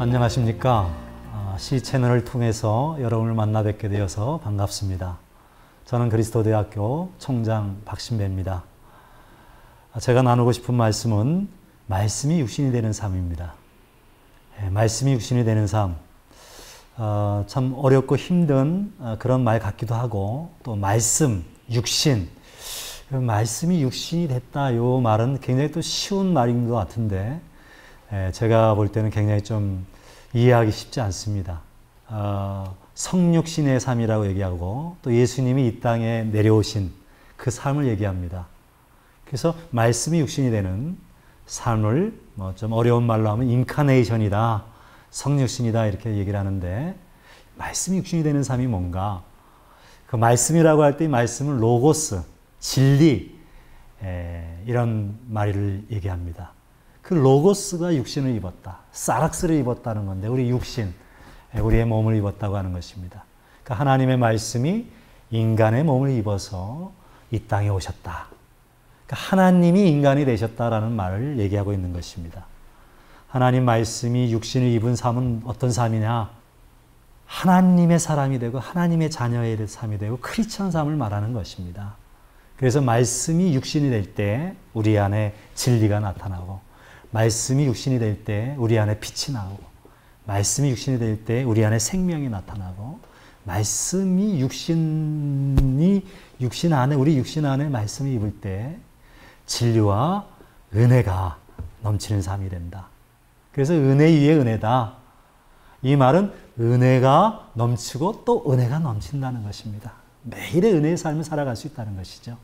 안녕하십니까. 시 채널을 통해서 여러분을 만나 뵙게 되어서 반갑습니다. 저는 그리스도대학교 총장 박신배입니다. 제가 나누고 싶은 말씀은 말씀이 육신이 되는 삶입니다. 말씀이 육신이 되는 삶, 참 어렵고 힘든 그런 말 같기도 하고, 또 말씀, 육신, 말씀이 육신이 됐다, 이 말은 굉장히 또 쉬운 말인 것 같은데 제가 볼 때는 굉장히 좀 이해하기 쉽지 않습니다. 성육신의 삶이라고 얘기하고, 또 예수님이 이 땅에 내려오신 그 삶을 얘기합니다. 그래서 말씀이 육신이 되는 삶을 좀 어려운 말로 하면 인카네이션이다, 성육신이다, 이렇게 얘기를 하는데, 말씀이 육신이 되는 삶이 뭔가? 그 말씀이라고 할 때 이 말씀은 로고스, 진리, 이런 말을 얘기합니다. 그 로고스가 육신을 입었다, 사락스를 입었다는 건데, 우리 육신, 우리의 몸을 입었다고 하는 것입니다. 그러니까 하나님의 말씀이 인간의 몸을 입어서 이 땅에 오셨다. 그러니까 하나님이 인간이 되셨다라는 말을 얘기하고 있는 것입니다. 하나님 말씀이 육신을 입은 삶은 어떤 삶이냐? 하나님의 사람이 되고 하나님의 자녀의 삶이 되고 크리스천 삶을 말하는 것입니다. 그래서 말씀이 육신이 될 때 우리 안에 진리가 나타나고, 말씀이 육신이 될 때 우리 안에 빛이 나오고, 말씀이 육신이 될 때 우리 안에 생명이 나타나고, 말씀이 육신 안에, 우리 육신 안에 말씀이 입을 때 진리와 은혜가 넘치는 삶이 된다. 그래서 은혜 위에 은혜다. 이 말은 은혜가 넘치고 또 은혜가 넘친다는 것입니다. 매일의 은혜의 삶을 살아갈 수 있다는 것이죠.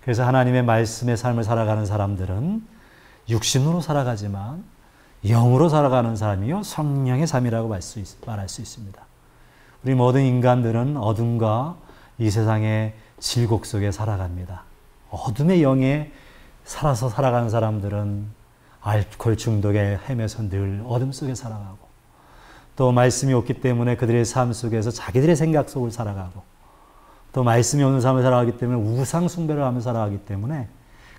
그래서 하나님의 말씀의 삶을 살아가는 사람들은 육신으로 살아가지만 영으로 살아가는 삶이요, 성령의 삶이라고 말할 수 있습니다. 우리 모든 인간들은 어둠과 이 세상의 질곡 속에 살아갑니다. 어둠의 영에 살아가는 사람들은 알코올 중독에 헤매서 늘 어둠 속에 살아가고, 또 말씀이 없기 때문에 그들의 삶 속에서 자기들의 생각 속을 살아가고, 또 말씀이 없는 삶을 살아가기 때문에 우상 숭배를 하며 살아가기 때문에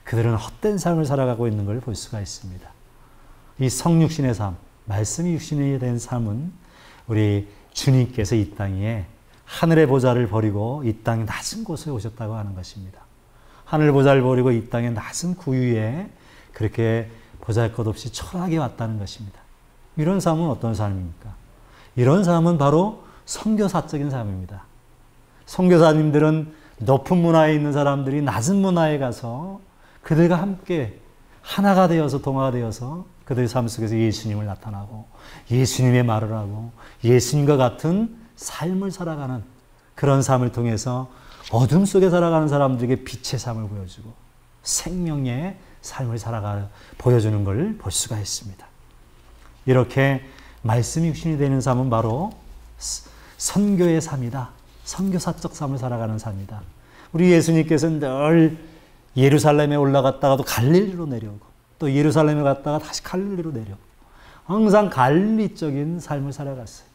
그들은 헛된 삶을 살아가고 있는 걸 볼 수가 있습니다. 이 성육신의 삶, 말씀이 육신이 된 삶은 우리 주님께서 이 땅에 하늘의 보좌를 버리고 이 땅 낮은 곳에 오셨다고 하는 것입니다. 하늘 보좌를 버리고 이 땅의 낮은 구유에 그렇게 보잘것없이 초라하게 왔다는 것입니다. 이런 삶은 어떤 삶입니까? 이런 삶은 바로 선교사적인 삶입니다. 선교사님들은 높은 문화에 있는 사람들이 낮은 문화에 가서 그들과 함께 하나가 되어서, 동화가 되어서 그들의 삶 속에서 예수님을 나타나고 예수님의 말을 하고 예수님과 같은 삶을 살아가는, 그런 삶을 통해서 어둠 속에 살아가는 사람들에게 빛의 삶을 보여주고 생명의 삶을 보여주는 걸 볼 수가 있습니다. 이렇게 말씀이 육신이 되는 삶은 바로 선교의 삶이다. 선교사적 삶을 살아가는 삶이다. 우리 예수님께서는 늘 예루살렘에 올라갔다가도 갈릴리로 내려오고, 또 예루살렘에 갔다가 다시 갈릴리로 내려오고, 항상 갈릴리적인 삶을 살아갔어요.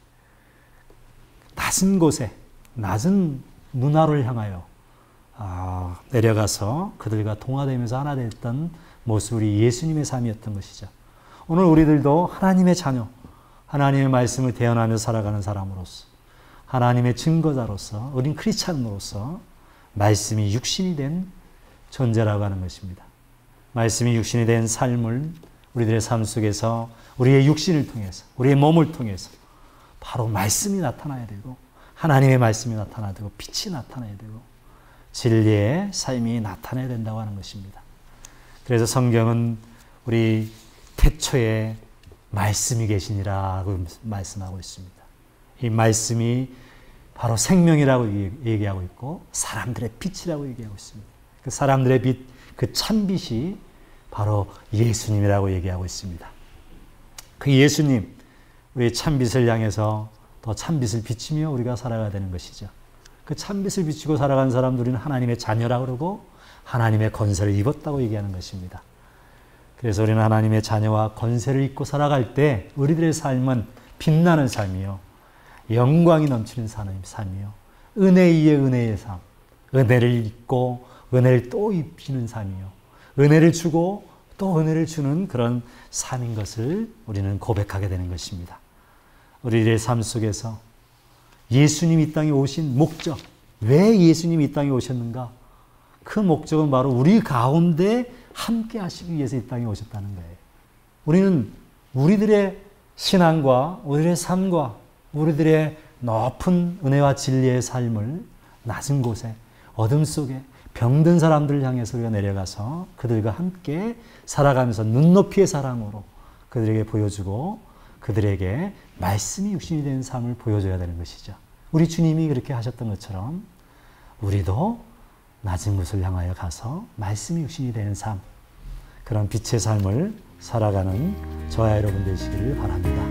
낮은 곳에, 낮은 문화를 향하여 내려가서 그들과 동화되면서 하나 됐던 모습이 우리 예수님의 삶이었던 것이죠. 오늘 우리들도 하나님의 자녀, 하나님의 말씀을 대언하며 살아가는 사람으로서, 하나님의 증거자로서, 우린 크리스찬으로서 말씀이 육신이 된 존재라고 하는 것입니다. 말씀이 육신이 된 삶을 우리들의 삶 속에서 우리의 육신을 통해서, 우리의 몸을 통해서 바로 말씀이 나타나야 되고, 하나님의 말씀이 나타나야 되고, 빛이 나타나야 되고, 진리의 삶이 나타나야 된다고 하는 것입니다. 그래서 성경은 우리 태초에 말씀이 계시니라고 말씀하고 있습니다. 이 말씀이 바로 생명이라고 얘기하고 있고 사람들의 빛이라고 얘기하고 있습니다. 그 사람들의 빛, 그 참빛이 바로 예수님이라고 얘기하고 있습니다. 그 예수님, 우리 참빛을 향해서 더 참빛을 비치며 우리가 살아가야 되는 것이죠. 그 참빛을 비치고 살아가는 사람들은 하나님의 자녀라고 그러고 하나님의 권세를 입었다고 얘기하는 것입니다. 그래서 우리는 하나님의 자녀와 권세를 입고 살아갈 때 우리들의 삶은 빛나는 삶이요, 영광이 넘치는 삶이요, 은혜 위에 은혜의 삶, 은혜를 입고 은혜를 또 입히는 삶이요, 은혜를 주고 또 은혜를 주는 그런 삶인 것을 우리는 고백하게 되는 것입니다. 우리의 삶 속에서 예수님이 이 땅에 오신 목적, 왜 예수님이 이 땅에 오셨는가? 그 목적은 바로 우리 가운데 함께 하시기 위해서 이 땅에 오셨다는 거예요. 우리는 우리들의 신앙과 우리들의 삶과 우리들의 높은 은혜와 진리의 삶을 낮은 곳에 어둠 속에 병든 사람들을 향해서 우리가 내려가서 그들과 함께 살아가면서 눈높이의 사랑으로 그들에게 보여주고 그들에게 말씀이 육신이 된 삶을 보여줘야 되는 것이죠. 우리 주님이 그렇게 하셨던 것처럼 우리도 낮은 곳을 향하여 가서 말씀이 육신이 되는 삶, 그런 빛의 삶을 살아가는 저와 여러분 되시기를 바랍니다.